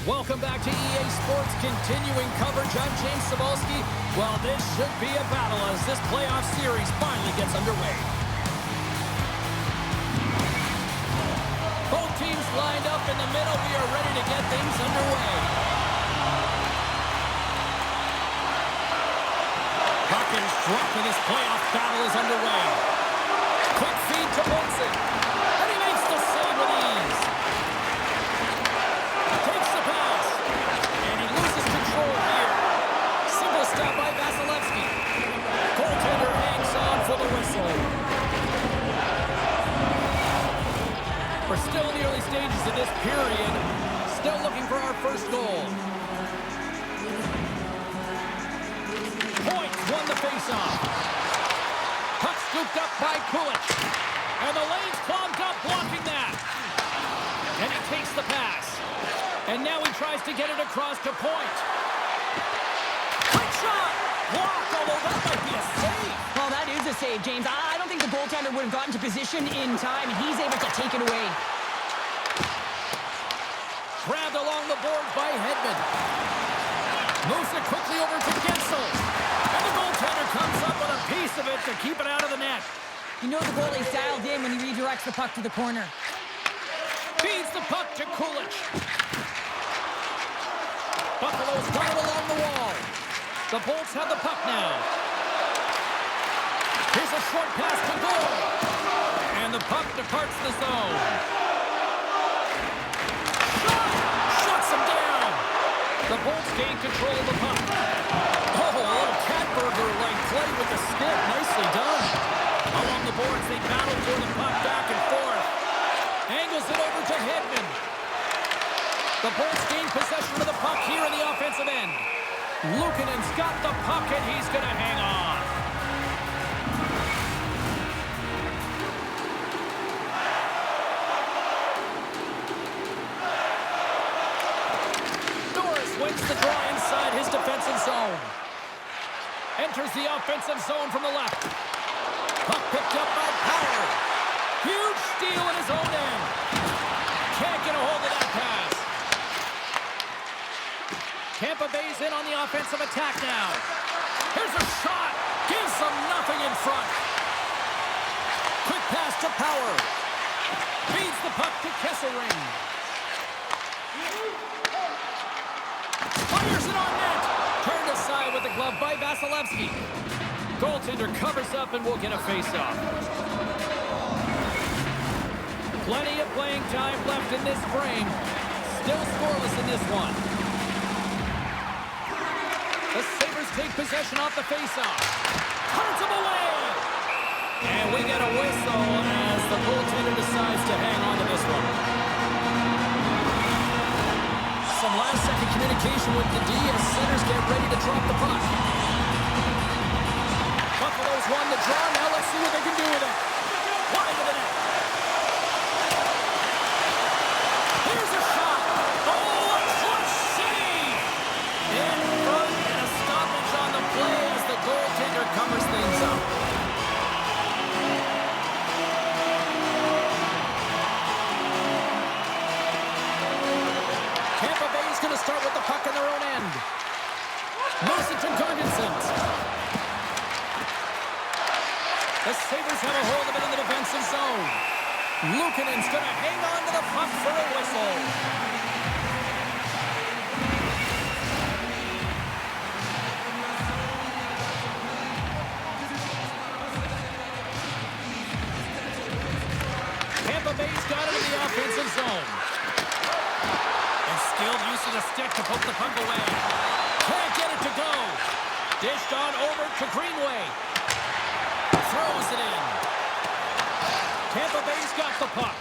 Welcome back to EA Sports, continuing coverage. I'm James Cebulski. Well, this should be a battle as this playoff series finally gets underway. Both teams lined up in the middle. We are ready to get things underway. Puck is dropped and this playoff battle is underway. Quick feed to Olsen. And he makes the save with ease. Takes the pass. And he loses control here. Simple stop by Vasy. Goaltender hangs on for the whistle. We're still in the early stages of this period. Still looking for our first goal. Point won the faceoff. Puck scooped up by Kulich. And the lane's clogged up blocking that. And he takes the pass. And now he tries to get it across to Point. Quick shot! Block, although that might be a save. Well, that is a save, James. I don't think the goaltender would have gotten to position in time, and he's able to take it away. Grabbed along the boards by Hedman. Moves it quickly over to Gensel. And the goaltender comes up with a piece of it to keep it out of the net. You know the goalie's dialed in when he redirects the puck to the corner. Feeds the puck to Kulich. Buffalo's got it along the wall. The Bolts have the puck now. Here's a short pass to goal. And the puck departs the zone. Shuts him down. The Bolts gain control of the puck. Oh, a little Catburger-like play with the stick. Nicely done. Along the boards, they battle for the puck back and forth. Angles it over to Hedman. The Bolts gain possession of the puck here in the offensive end. Luukkonen's got the puck and he's going to hang on. Wins the draw inside his defensive zone. Enters the offensive zone from the left. Puck picked up by Power. Huge steal in his own end. Can't get a hold of that pass. Tampa Bay's in on the offensive attack now. Here's a shot. Gives them nothing in front. Quick pass to Power. Feeds the puck to Kesselring. Fires it on net. Turned aside with the glove by Vasy. Goaltender covers up and will get a face-off. Plenty of playing time left in this frame. Still scoreless in this one. The Sabres take possession off the face-off. Turns him away. And we get a whistle as the goaltender decides to hang on to this one. Some last-second communication with the D as centers get ready to drop the puck. Buffalo's won the draw. Now let's see what they can do with it. Wide of the net. Here's a shot. Oh, a clutch save. In front and a stoppage on the play as the goaltender covers things up. Tampa Bay's going to start with the puck in their own end. Moves it to Gordonson. The Sabres have a hold of it in the defensive zone. Luukkonen's going to hang on to the puck for a whistle. Tampa Bay's got it in the offensive zone. Skilled use of the stick to poke the puck away. Can't get it to go. Dished on over to Greenway. Throws it in. Tampa Bay's got the puck.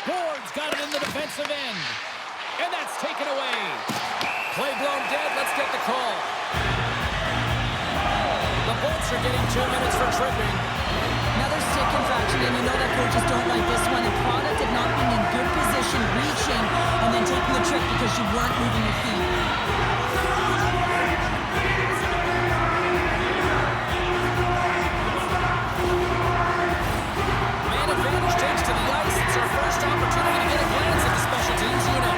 Ward's got it in the defensive end. And that's taken away. Play blown dead. Let's get the call. The Bolts are getting 2 minutes for tripping. Another stick infraction, and you know that coaches don't like this one. The product of not being in good position, reaching, and then taking the trick because you weren't moving your feet. Man advantage takes to the ice. It's our first opportunity to get a glance at the special teams unit.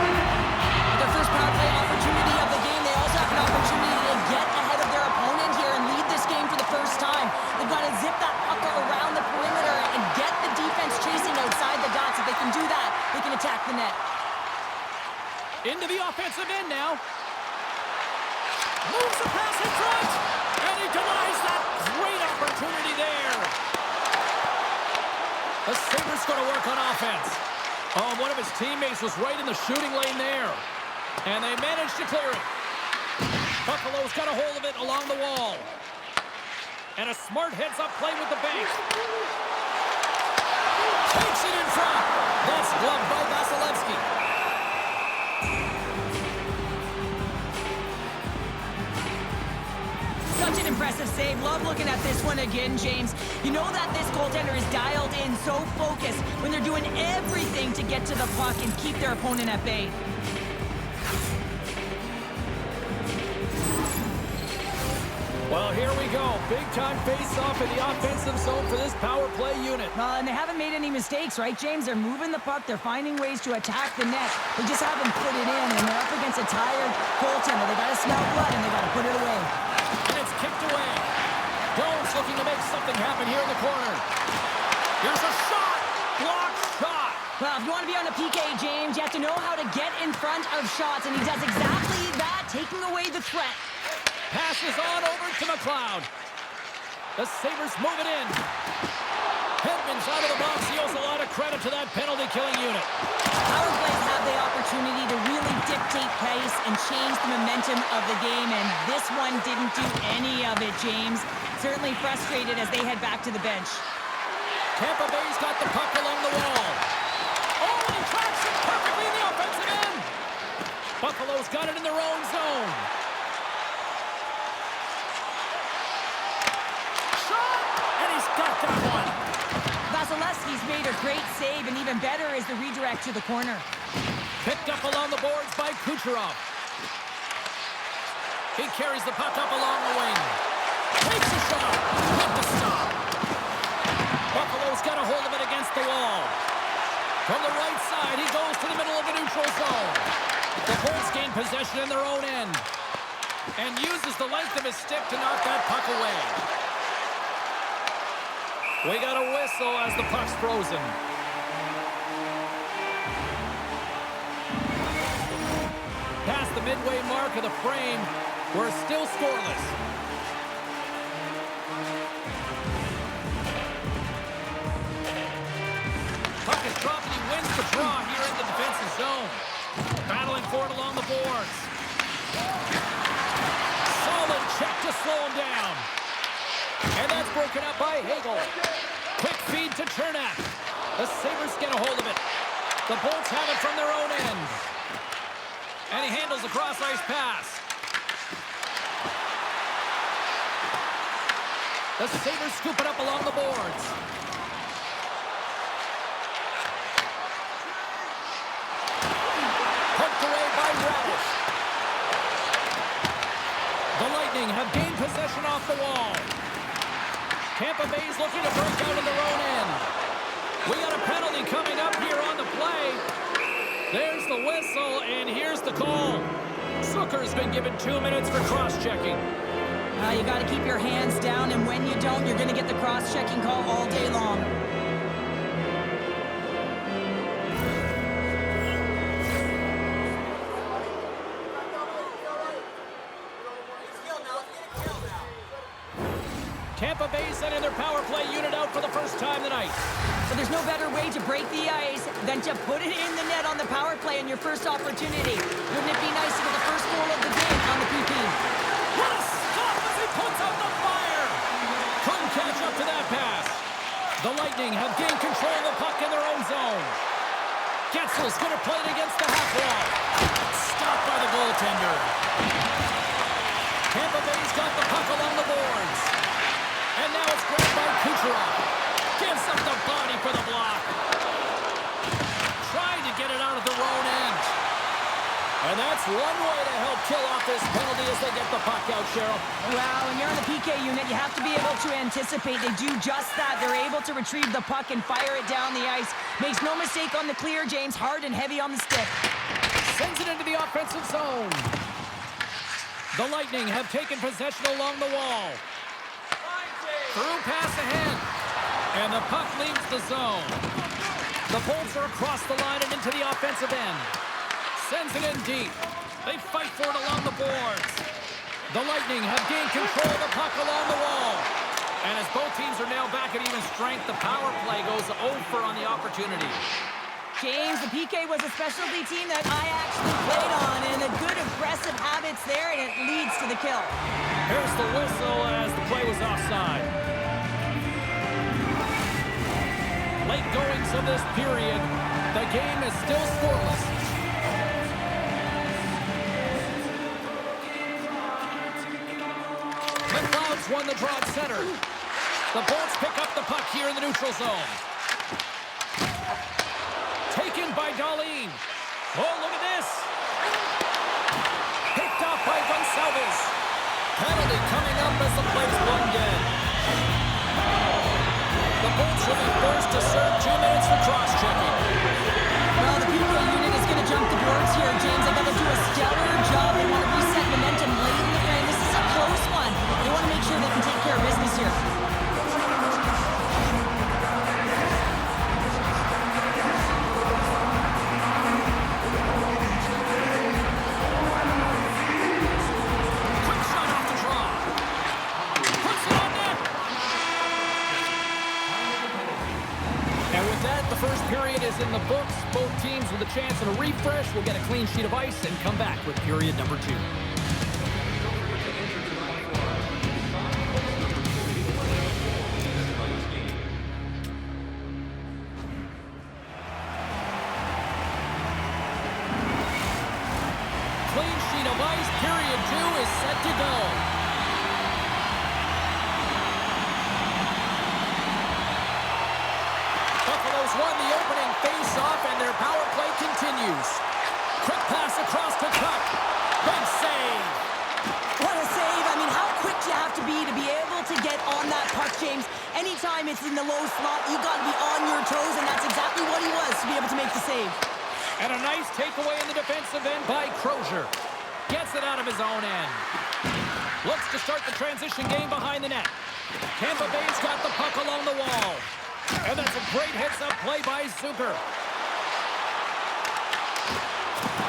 offense. Oh, one of his teammates was right in the shooting lane there. And they managed to clear it. Buffalo's got a hold of it along the wall. And a smart heads-up play with the bank. Takes it in front. That's gloved by Vasilevsky. Such an impressive save. Love looking at this one again, James. You know that this goaltender is dialed in, so focused when they're doing everything to get to the puck and keep their opponent at bay. Well, here we go. Big-time face-off in the offensive zone for this power play unit. And they haven't made any mistakes, right, James? They're moving the puck. They're finding ways to attack the net. They just haven't put it in, and they're up against a tired goaltender. They got to smell blood, and they got to put it away. And it's kicked away. Jones looking to make something happen here in the corner. Here's a shot. Blocked shot. Well, if you want to be on a PK, James, you have to know how to get in front of shots, and he does exactly that, taking away the threat. Passes on over to McLeod. The Sabres move it in. Hedman's out of the box. He owes a lot of credit to that penalty-killing unit. Power plays have the opportunity to really dictate pace and change the momentum of the game, and this one didn't do any of it, James. Certainly frustrated as they head back to the bench. Tampa Bay's got the puck along the wall. Oh, and he tracks it perfectly in the offensive end. Buffalo's got it in their own zone. Got that one. Vasilevsky's made a great save, and even better is the redirect to the corner. Picked up along the boards by Kucherov. He carries the puck up along the wing. Takes a shot. With the stop. Buffalo's got a hold of it against the wall. From the right side, he goes to the middle of the neutral zone. The Bolts gain possession in their own end. And uses the length of his stick to knock that puck away. We got a whistle as the puck's frozen. Past the midway mark of the frame, we're still scoreless. Puck is dropped and he wins the draw here in the defensive zone. Battling for it along the boards. Solid check to slow him down. And that's broken up by Hagel. Quick feed to Chernak. The Sabres get a hold of it. The Bolts have it from their own end. And he handles a cross-ice pass. The Sabres scoop it up along the boards. Poked away by Radish. The Lightning have gained possession off the wall. Tampa Bay's looking to break out in their own end. We got a penalty coming up here on the play. There's the whistle, and here's the call. Zucker's been given 2 minutes for cross-checking. You got to keep your hands down, and when you don't, you're going to get the cross-checking call all day long. Tampa Bay sending their power play unit out for the first time tonight. So there's no better way to break the ice than to put it in the net on the power play in your first opportunity. Wouldn't it be nice to get the first goal of the game on the PP? What a stop as he puts out the fire! Couldn't catch up to that pass. The Lightning have gained control of the puck in their own zone. Getzel's going to play it against the half wall. Stopped by the goaltender. Tampa Bay's got the puck along the boards. And now it's grabbed by Kucherov. Gives up the body for the block. Trying to get it out of their own end. And that's one way to help kill off this penalty as they get the puck out, Cheryl. Well, when you're on the PK unit, you have to be able to anticipate. They do just that. They're able to retrieve the puck and fire it down the ice. Makes no mistake on the clear, James. Hard and heavy on the stick. Sends it into the offensive zone. The Lightning have taken possession along the wall. Through pass ahead. And the puck leaves the zone. The Bolts are across the line and into the offensive end. Sends it in deep. They fight for it along the boards. The Lightning have gained control of the puck along the wall. And as both teams are now back at even strength, the power play goes over on the opportunity. James, the PK was a specialty team that I actually played on, and a good aggressive habits there, and it leads to the kill. Here's the whistle as the play was offside. Late goings of this period, the game is still scoreless. McLeod's won the draw at center. The Bolts pick up the puck here in the neutral zone. Taken by Darlene. Oh, look at this. Picked off by Gonçalves. Penalty coming up as the play's blown dead. The Bolts will be forced to serve 2 minutes for cross-checking. Well, the PK unit is going to jump the boards here, James. They got to do a stellar job. They want to reset momentum late in the game. This is a close one. They want to make sure they can take care of business here. In the books, both teams with a chance at a refresh will get a clean sheet of ice and come back with period number 2. Clean sheet of ice, period 2 is set to go. Buffalo's won the opening face-off, and their power play continues. Quick pass across to Tuck. Big save. What a save. I mean, how quick do you have to be able to get on that puck, James? Anytime it's in the low slot, you got to be on your toes, and that's exactly what he was to be able to make the save. And a nice takeaway in the defensive end by Crozier. Gets it out of his own end. Looks to start the transition game behind the net. Tampa Bay's got the puck along the wall. And that's a great heads-up play by Zucker.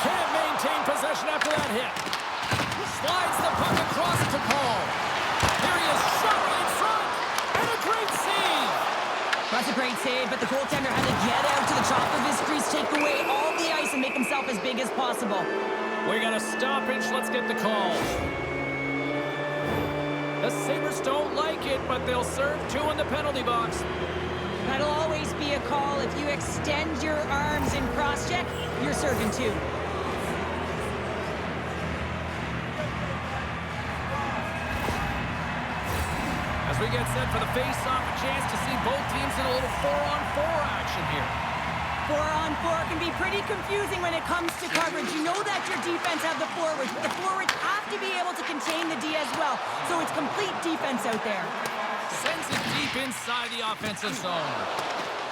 Can't maintain possession after that hit. Slides the puck across to Paul. Here he is, shot in front. And a great save. That's a great save, but the goaltender had to get out to the top of his crease, take away all the ice, and make himself as big as possible. We got a stoppage. Let's get the call. The Sabres don't like it, but they'll serve 2 in the penalty box. That'll always be a call. If you extend your arms in cross-check, you're serving 2. As we get set for the face-off, a chance to see both teams in a little 4-on-4 action here. 4-on-4 can be pretty confusing when it comes to coverage. You know that your defense have the forwards, but the forwards have to be able to contain the D as well. So it's complete defense out there. Sends it deep inside the offensive zone.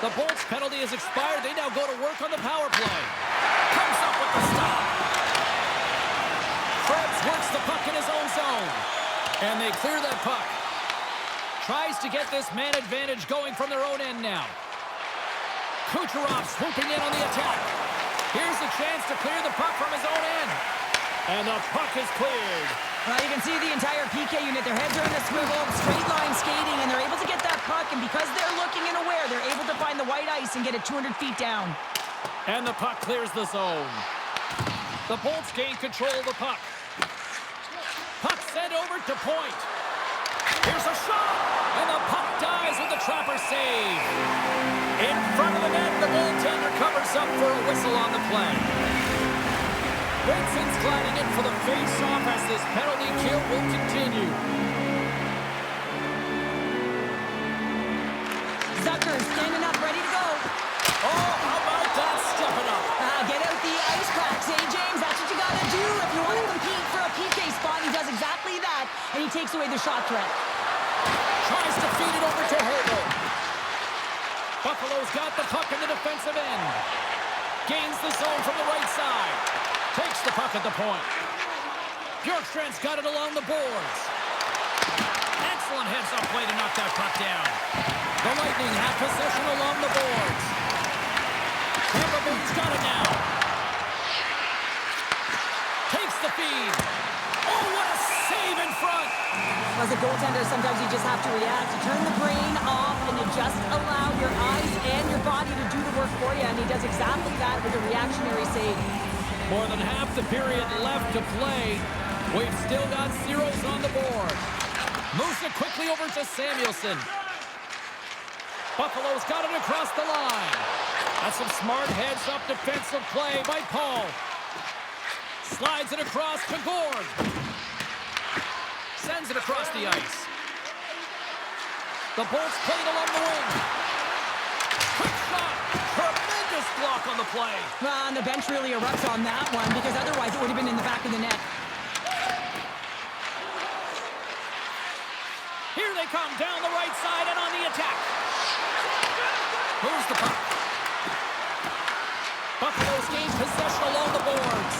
The Bolts penalty has expired. They now go to work on the power play. Comes up with the stop. Krebs works the puck in his own zone. And they clear that puck. Tries to get this man advantage going from their own end now. Kucherov swooping in on the attack. Here's a chance to clear the puck from his own end. And the puck is cleared. Well, you can see the entire PK unit. Their heads are on the swivel, straight line skating, and they're able to get that puck. And because they're looking and aware, they're able to find the white ice and get it 200 feet down. And the puck clears the zone. The Bolts gain control of the puck. Puck sent over to point. Here's a shot, and the puck dies with the trapper save. In front of the net, the goaltender covers up for a whistle on the play. Vincent's gliding in for the face-off as this penalty kill will continue. Zucker standing up, ready to go. Oh, how about that? Step it up. Get out the ice packs, hey, James? That's what you got to do if you want to compete for a PK spot. He does exactly that, and he takes away the shot threat. Tries to feed it over to Hagel. Buffalo's got the puck in the defensive end. Gains the zone from the right side. Takes the puck at the point. Bjorkstrand's got it along the boards. Excellent heads-up play to knock that puck down. The Lightning have possession along the boards. Tampa Bay's got it now. Takes the feed. Oh, what a save in front. As a goaltender, sometimes you just have to react. You turn the brain off and you just allow your eyes and your body to do the work for you, and he does exactly that with a reactionary save. More than half the period left to play. We've still got zeros on the board. Moves it quickly over to Samuelson. Buffalo's got it across the line. That's some smart heads-up defensive play by Paul. Slides it across to Gord. Sends it across the ice. The Bolts played along the wing. Quick shot. Tremendous block on the play. Well, and the bench really erupts on that one because otherwise it would have been in the back of the net. Here they come down the right side and on the attack. Moves the puck. Buffalo's gained possession along the boards.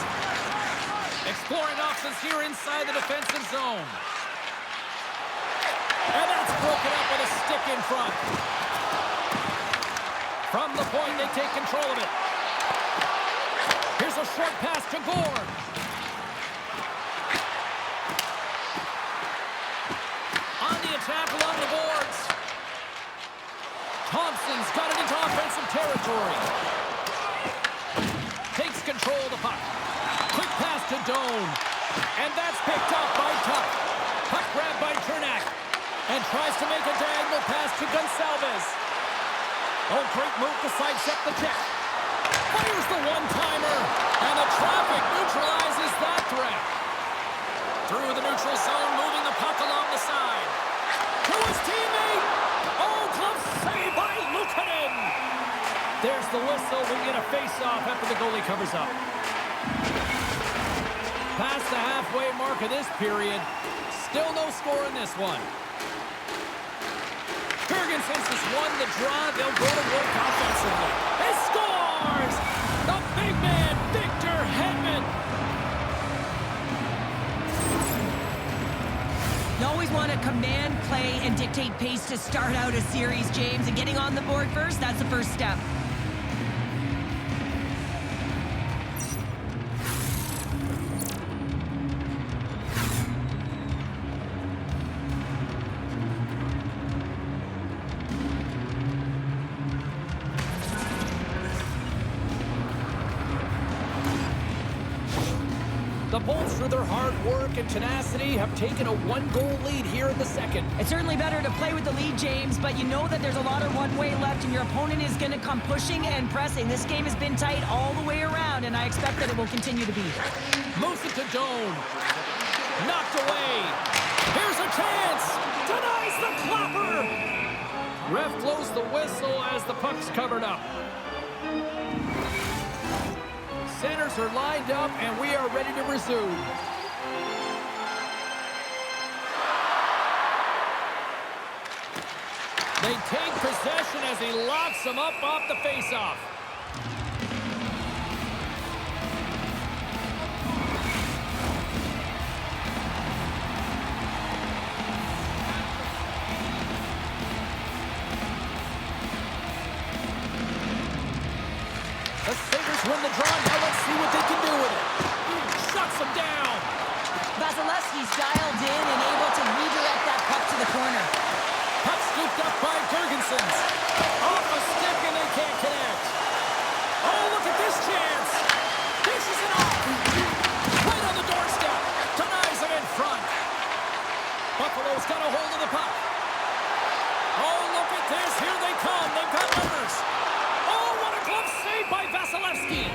Exploring options here inside the defensive zone. And that's broken up with a stick in front. From the point, they take control of it. Here's a short pass to Gord. On the attack along the boards. Thompson's got it into offensive territory. Takes control of the puck. Quick pass to Doan. And that's picked up by Tuck. Puck grabbed by Cernak. And tries to make a diagonal pass to Gonçalves. Oh, great move to sidestep the check. Fires the one-timer. And the traffic neutralizes that threat. Through the neutral zone, moving the puck along the side. To his teammate. Oh, glove save by Luukkonen. There's the whistle. We get a face-off after the goalie covers up. Past the halfway mark of this period. Still no score in this one. Jurgensen's has won the draw. They'll go to work offensively. He scores! The big man, Victor Hedman. You always want to command play and dictate pace to start out a series, James. And getting on the board first, that's the first step. The Bolts, through their hard work and tenacity, have taken a one-goal lead here in the second. It's certainly better to play with the lead, James, but you know that there's a lot of one-way left, and your opponent is going to come pushing and pressing. This game has been tight all the way around, and I expect that it will continue to be. Moves it to Doan. Knocked away. Here's a chance. Denies the clapper. Ref blows the whistle as the puck's covered up. Centers are lined up, and we are ready to resume. They take possession as he locks them up off the faceoff. The Sabres win the draw. Now let's see what they can do with it. Shuts them down. Vasilevsky's dialed in and able to redirect that puck to the corner. Puck scooped up by Jurgensen's. Off a stick and they can't connect. Oh, look at this chance. Dishes it off. Right on the doorstep. Denies him in front. Buffalo's got a hold of the puck. Oh, look at this. Here they come. They've got numbers. Oh, what a glove save by Vasilevsky.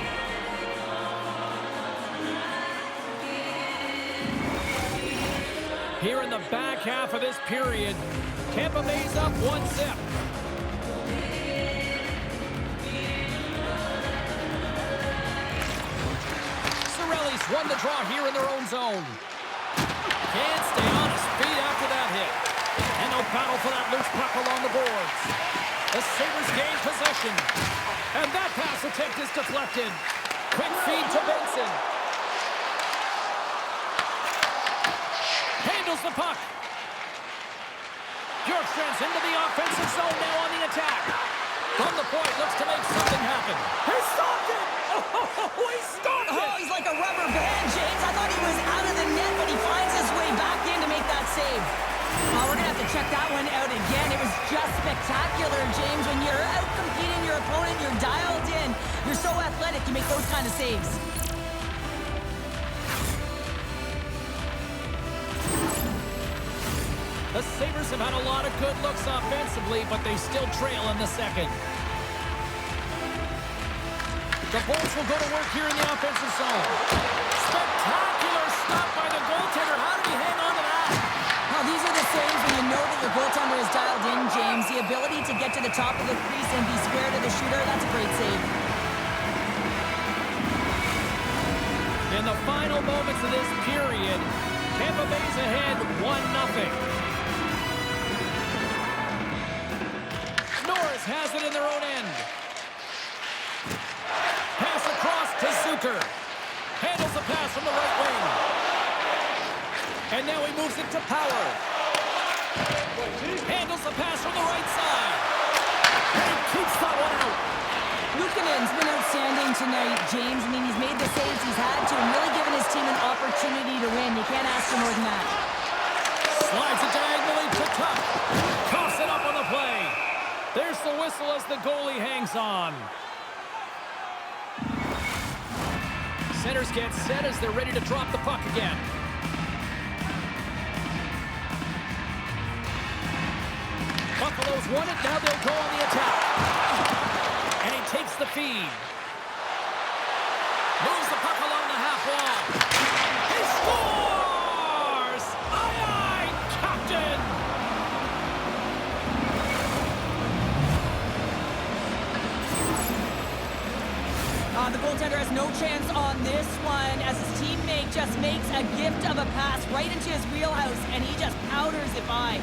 Here in the back half of this period, Tampa Bay's up 1-0. Cirelli's won the draw here in their own zone. Can't stay on his feet after that hit. And no battle for that loose puck along the boards. The Sabres gain possession. And that pass attempt is deflected. Quick feed to Benson. Handles the puck. Bjorkstrand's into the offensive zone now on the attack. From the point, looks to make something happen. He stopped it! Oh, he stopped it! Oh, he's like a rubber band, James. I thought he was out of the net, but he finds his way back in to make that save. check that one out again. It was just spectacular, James. When you're out competing your opponent, you're dialed in. You're so athletic, you make those kind of saves. The Sabres have had a lot of good looks offensively, but they still trail in the second. The Bolts will go to work here in the offensive zone. Spectacular stop by the goaltender. How did he hang on to that? Well, these are the saves when you know that your goaltender is dialed in, James. The ability to get to the top of the crease and be square to the shooter, that's a great save. In the final moments of this period, Tampa Bay's ahead 1-0. Norris has it in their own end. Pass across to Zucker. Handles the pass from the right wing. And now he moves it to Power. Handles the pass from the right side. And he keeps that one out. Luukkonen's been outstanding tonight, James. I mean, he's made the saves he's had to and really given his team an opportunity to win. You can't ask for more than that. Slides it diagonally to Tuck. Coughs it up on the play. There's the whistle as the goalie hangs on. Centers get set as they're ready to drop the puck again. Buffalo's won it. Now they'll go on the attack. And he takes the feed. Moves the puck along the half wall. He scores! Aye, aye, Captain! The goaltender has no chance on this one as his teammate just makes a gift of a pass right into his wheelhouse and he just powders it by.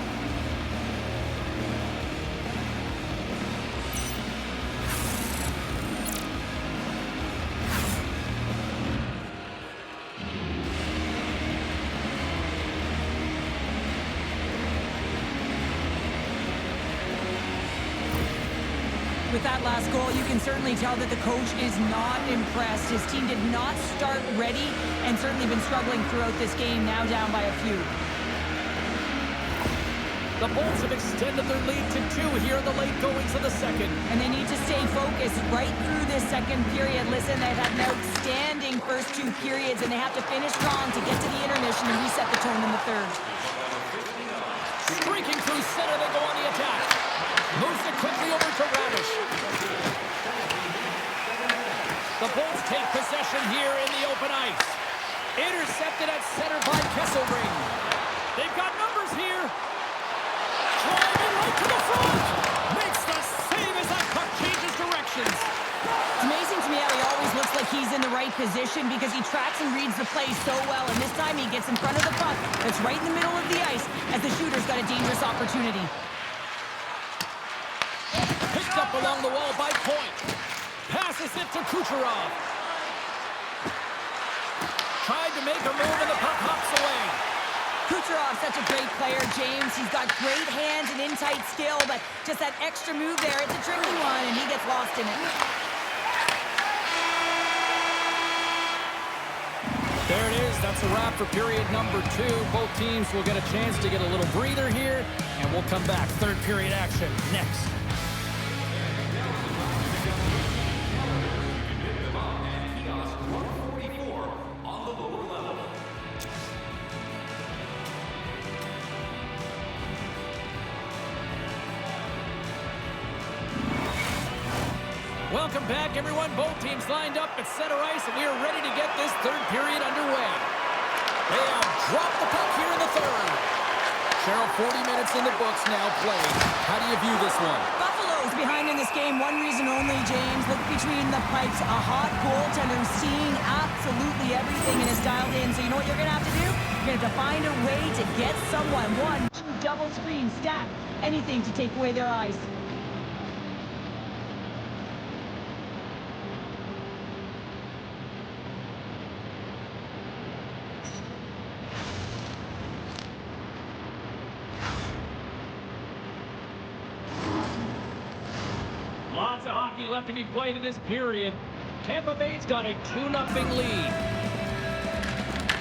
With that last goal, you can certainly tell that the coach is not impressed. His team did not start ready and certainly been struggling throughout this game, now down by a few. The Bolts have extended their lead to 2 here in the late goings of the second. And they need to stay focused right through this second period. Listen, they've had an outstanding first 2 periods, and they have to finish strong to get to the intermission and reset the tone in the third. Streaking through center, they go on the attack. Moves it quickly over to Radish. The Bolts take possession here in the open ice. Intercepted at center by Kesselring. They've got numbers here. Driving right to the front. Makes the save as that puck changes directions. It's amazing to me how he always looks like he's in the right position because he tracks and reads the play so well. And this time he gets in front of the puck that's right in the middle of the ice as the shooter's got a dangerous opportunity. Picked up along the wall by Point. Passes it to Kucherov. Tried to make a move and the puck hops away. Kucherov, such a great player, James. He's got great hands and in-tight skill, but just that extra move there, it's a tricky one, and he gets lost in it. There it is. That's a wrap for period number 2. Both teams will get a chance to get a little breather here, and we'll come back. Third period action next. Welcome back, everyone. Both teams lined up at center ice, and we are ready to get this third period underway. They have dropped the puck here in the third. Cheryl, 40 minutes in the books now played. How do you view this one? Buffalo's behind in this game. One reason only, James. Look between the pipes. A hot goaltender who's seeing absolutely everything and is dialed in. So you know what you're going to have to do? You're going to have to find a way to get someone. 1, 2, double screen, stack, anything to take away their eyes. Lots of hockey left to be played in this period. Tampa Bay's got a 2-0 lead.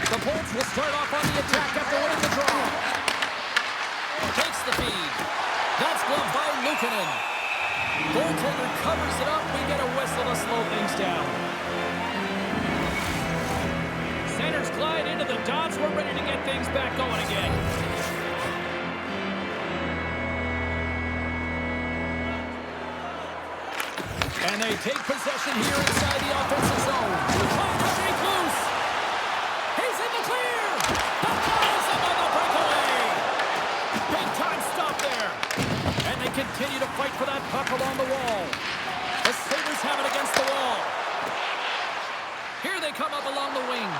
The Bolts will start off on the attack after winning the draw. Takes the feed. That's gloved by Luukkonen. Goaltender covers it up. We get a whistle to slow things down. Centers glide into the dots. We're ready to get things back going again. And they take possession here inside the offensive zone. Tougie loose. He's in the clear. The goes him on the breakaway. Big time stop there. And they continue to fight for that puck along the wall. The Sabres have it against the wall. Here they come up along the wing.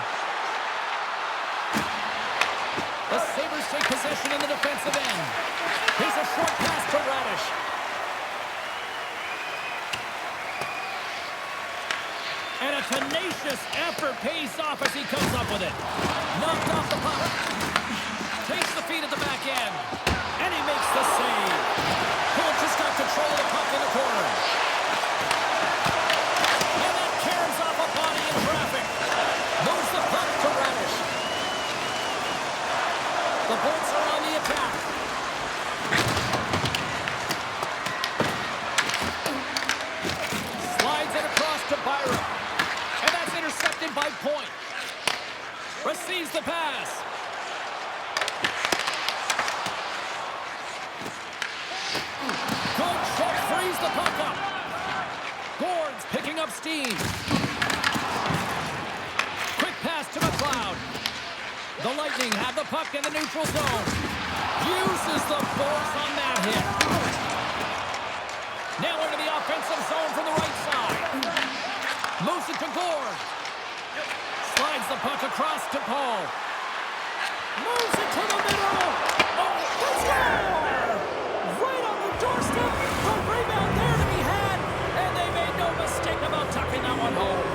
The Sabres take possession in the defensive end. Here's a short pass to Radish. And a tenacious effort pays off as he comes up with it. Knocked off the puck. Takes the feed at the back end. And he makes the save. Cole just got control of the puck in the corner. And that carries off a body in traffic. Moves the puck to Radish. The Bolts are on the attack. Slides it across to Byron. And that's intercepted by Point. Receives the pass. Good check, frees the puck up. Gord's picking up steam. Quick pass to McLeod. The Lightning have the puck in the neutral zone. Uses the force on that hit. Now into the offensive zone from the right side. Moves it to Gord. Slides the puck across to Paul. Moves it to the middle. Oh, they score! Right on the doorstep. A rebound there to be had. And they made no mistake about tucking that one home.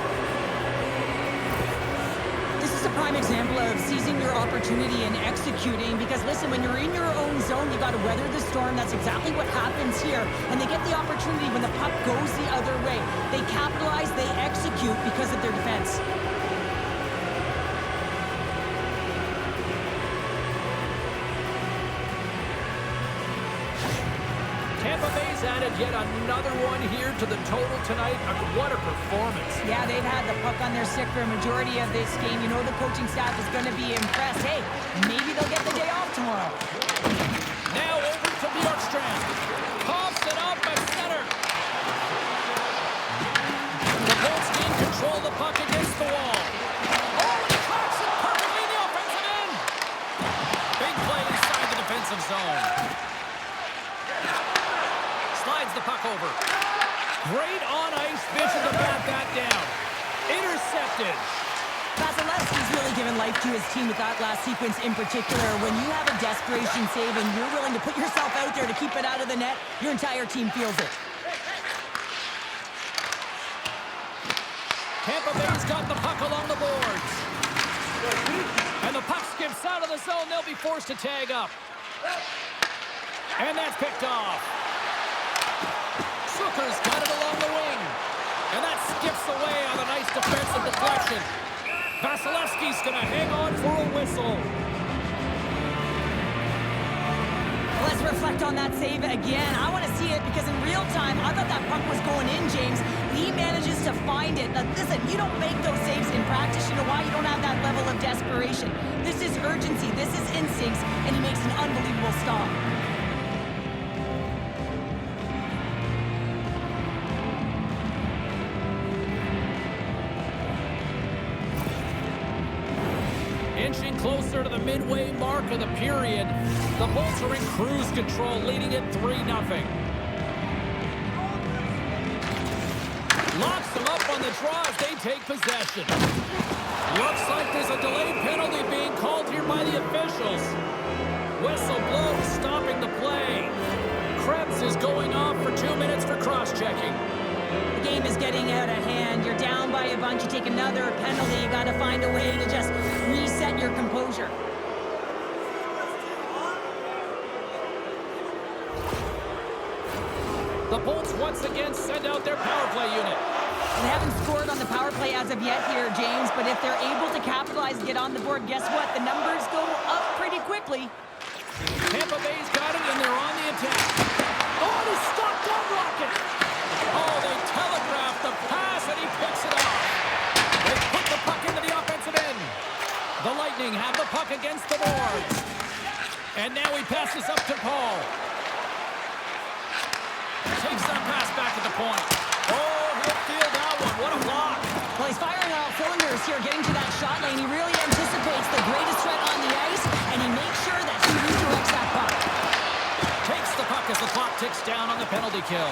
This is a prime example of seizing your opportunity and executing, because listen, when you're in your own zone, you got to weather the storm. That's exactly what happens here. And they get the opportunity when the puck goes the other way. They capitalize, they execute because of their defense. Tampa Bay's added yet another one here to the total tonight. What a performance. Yeah, they've had the puck on their stick for a majority of this game. You know the coaching staff is going to be impressed. Hey, maybe they'll get the day off tomorrow. Now over to Bjorkstrand. Pops it up at center. The Bolts gain control of the puck against the wall. Oh, he tracks it perfectly in the offensive end. Big play inside the defensive zone. Slides the puck over. Great on-ice vision to bat that down. Intercepted. Vasilevsky's really given life to his team with that last sequence in particular. When you have a desperation save and you're willing to put yourself out there to keep it out of the net, your entire team feels it. Tampa Bay's got the puck along the boards. And the puck skips out of the zone. They'll be forced to tag up. And that's picked off. Zucker's got it along the wing. And that skips away on a nice defensive deflection. Vasilevsky's going to hang on for a whistle. Let's reflect on that save again. I want to see it because in real time, I thought that puck was going in, James. He manages to find it. Now, listen, you don't make those saves in practice. You know why? You don't have that level of desperation. This is urgency. This is instincts, and he makes an unbelievable stop. Inching closer to the midway mark of the period. The Bolts are in cruise control, leading it 3-0. Locks them up on the draw as they take possession. Looks like there's a delayed penalty being called here by the officials. Whistle blows, stopping the play. Krebs is going off for 2 minutes for cross-checking. The game is getting out of hand. You're down by a bunch. You take another penalty. You got to find a way to just reset your composure. The Bolts once again send out their power play unit. They haven't scored on the power play as of yet here, James, but if they're able to capitalize and get on the board, guess what? The numbers go up pretty quickly. Tampa Bay's got it in their Now he passes up to Paul. Takes that pass back at the point. Oh, he'll feel that one. What a block. Well, he's firing on all cylinders here, getting to that shot lane. He really anticipates the greatest threat on the ice, and he makes sure that he redirects that puck. Takes the puck as the clock ticks down on the penalty kill.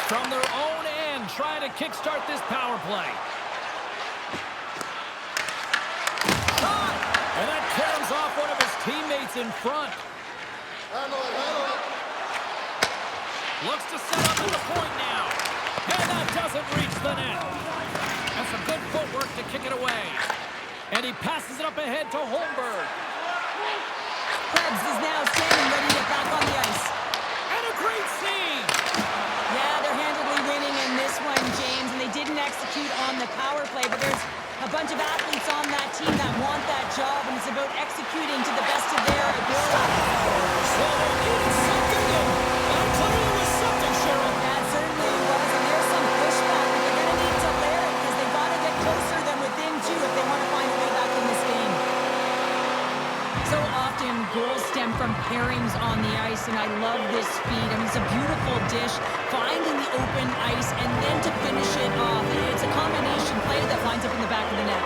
From their own end, trying to kickstart this power play. Shot! And that caroms off one of his teammates in front. Looks to set up at the point now. And that doesn't reach the net. That's some good footwork to kick it away. And he passes it up ahead to Holmberg. Krebs is now standing ready to get back on the ice. And a great save. Yeah, they're handily winning in this one, James, and they didn't execute on the power play, but there's a bunch of athletes on that team that want that job, and it's about executing to the best of their ability. So they needed something, and I'll tell you it was something, Cheryl. That certainly was, and there's some pushback, but they're going to need to layer it because they've got to get closer than within two if they want to find a way back in this game. So often, goals stem from pairings on the ice, and I love this feed. I mean, it's a beautiful dish, finding the open ice, and then to finish it off. It's a combination play that winds up in the back of the net.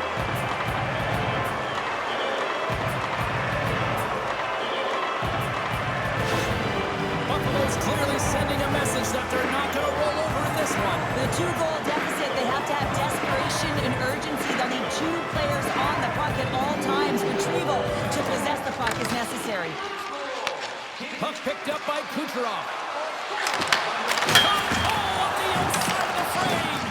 Buffalo's clearly sending a message that they're not going to roll over in this one. With a two-goal deficit, they have to have desperation and urgency. They'll need two players on the puck at all times. Retrieval to possess the puck is necessary. Puck picked up by Kucherov. Oh, up the inside of the frame.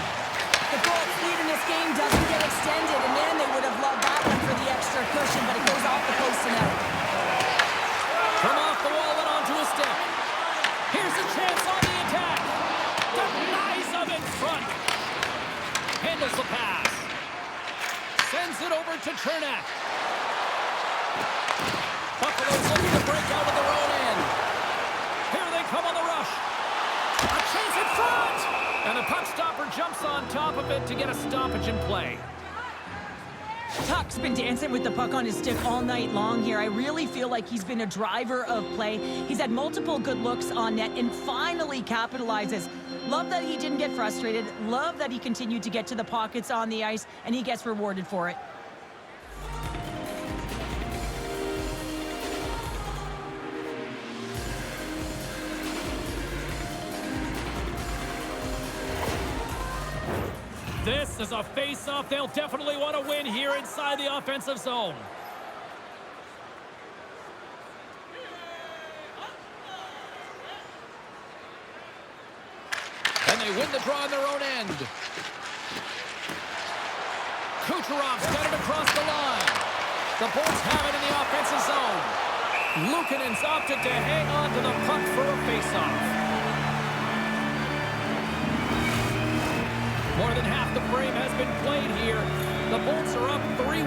The goal lead in this game doesn't get extended, and then they would have loved that one for the extra cushion, but it goes off the post and out. From off the wall and onto a stick. Here's a chance on the attack. Denies them in front. Handles the pass. Sends it over to Chernak. Buffalo's looking to break out of their own end. Here they come on the rush. A chance in front! And the puck stopper jumps on top of it to get a stoppage in play. Tuck's been dancing with the puck on his stick all night long here. I really feel like he's been a driver of play. He's had multiple good looks on net and finally capitalizes. Love that he didn't get frustrated. Love that he continued to get to the pockets on the ice, and he gets rewarded for it. This is a face-off they'll definitely want to win here inside the offensive zone. And they win the draw on their own end. Kucherov's got it across the line. The Bolts have it in the offensive zone. Luukkonen's opted to hang on to the puck for a face-off. More than half the frame has been played here. The Bolts are up 3-1.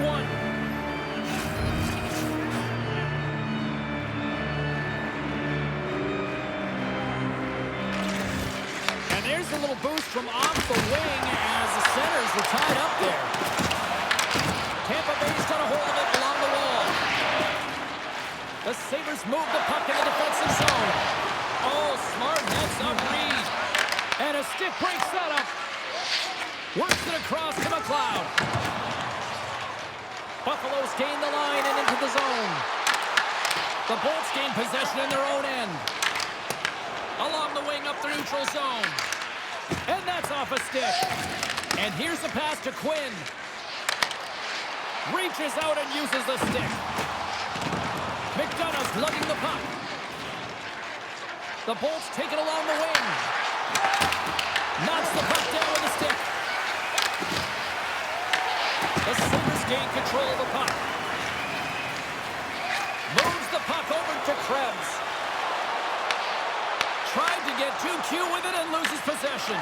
And there's a little boost from off the wing as the centers were tied up there. Tampa Bay's got a hold of it along the wall. The Sabres move the puck in the defensive zone. Oh, smart heads up Reed. And a stick break setup. Works it across to McLeod. Buffalo's gain the line and into the zone. The Bolts gain possession in their own end. Along the wing up the neutral zone. And that's off a stick. And here's the pass to Quinn. Reaches out and uses the stick. McDonough's lugging the puck. The Bolts take it along the wing. Knocks the puck down with a stick. The Sabres gain control of the puck. Moves the puck over to Krebs. Tried to get too cute with it and loses possession.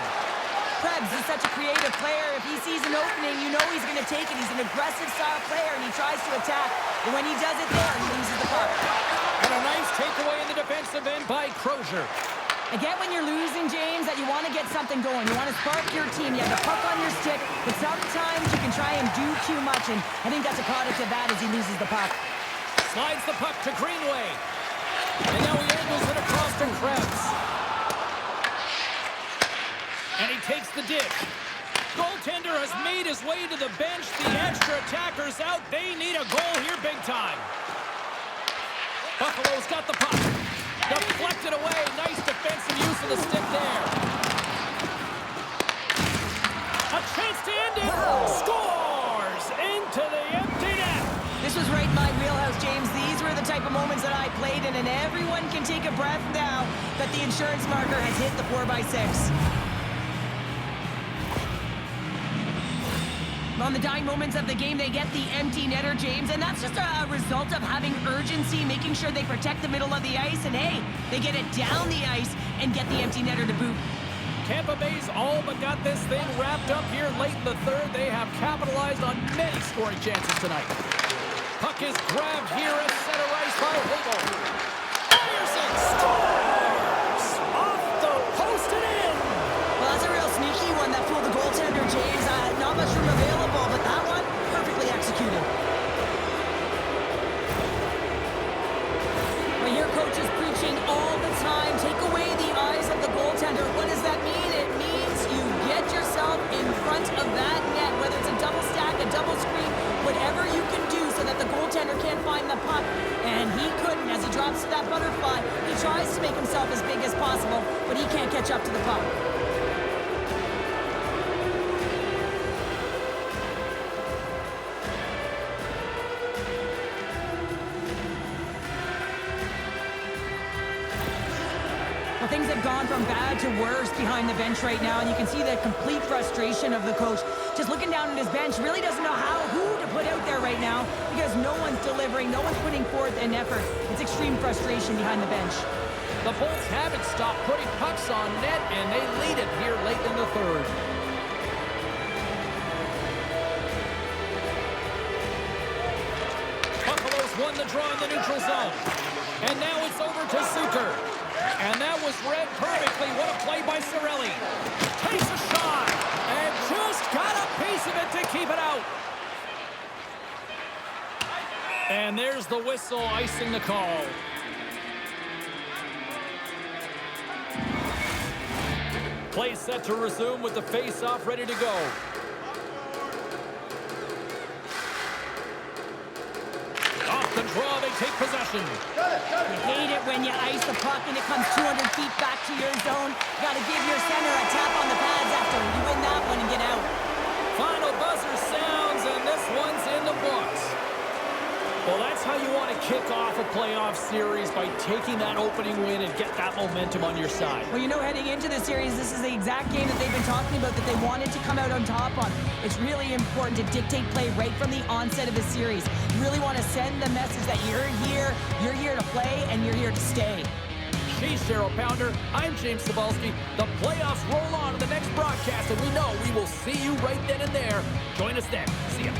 Krebs is such a creative player. If he sees an opening, you know he's going to take it. He's an aggressive style player, and he tries to attack. But when he does it there, he loses the puck. And a nice takeaway in the defensive end by Crozier. Again, when you're losing, James, that you want to get something going. You want to spark your team. You have the puck on your stick, but sometimes you can try and do too much, and I think that's a product of that as he loses the puck. Slides the puck to Greenway. And now he angles it across to Krebs. And he takes the dig. Goaltender has made his way to the bench. The extra attacker's out. They need a goal here big time. Buffalo's got the puck. Deflected away. Nice defensive use of the stick there. A chance to end it. Scores into the empty net. This was right in my wheelhouse, James. These were the type of moments that I played in, and everyone can take a breath now that the insurance marker has hit the 4x6. On the dying moments of the game, they get the empty netter, James, and that's just a result of having urgency, making sure they protect the middle of the ice, and hey, they get it down the ice and get the empty netter to boot. Tampa Bay's all but got this thing wrapped up here late in the third. They have capitalized on many scoring chances tonight. Puck is grabbed here at center ice by Hagel. Fires it, scores! Off the post and in! Well, that's a real sneaky one that fooled the goaltender, James. Not much room available, but that one, perfectly executed. Well, your coach is preaching all the time. Take away the eyes of the goaltender. What does that mean? It means you get yourself in front of that net, whether it's a double stack, a double screen, whatever you can do so that the goaltender can't find the puck. And he couldn't as he drops to that butterfly. He tries to make himself as big as possible, but he can't catch up to the puck. Well, things have gone from bad to worse behind the bench right now, and you can see the complete frustration of the coach. Just looking down at his bench, really doesn't know who to put out there right now because no one's delivering, no one's putting forth an effort. It's extreme frustration behind the bench. The Bolts haven't stopped putting pucks on net, and they lead it here late in the third. Buffalo's won the draw in the neutral zone. And now it's over to Suter. And that was read perfectly. What a play by Cirelli. Takes a shot. And just got a piece of it to keep it out. And there's the whistle icing the call. Play set to resume with the face-off ready to go. Off the draw, they take possession. You hate it when you ice the puck and it comes 200 feet back to your zone. You got to give your center a tap on the pads after you win that one and get out. Final buzzer sounds, and this one's in the books. Well, that's how you want to kick off a playoff series, by taking that opening win and get that momentum on your side. Well, you know, heading into this series, this is the exact game that they've been talking about that they wanted to come out on top on. It's really important to dictate play right from the onset of the series. You really want to send the message that you're here to play, and you're here to stay. She's Cheryl Pounder. I'm James Cebulski. The playoffs roll on to the next broadcast, and we know we will see you right then and there. Join us then. See ya.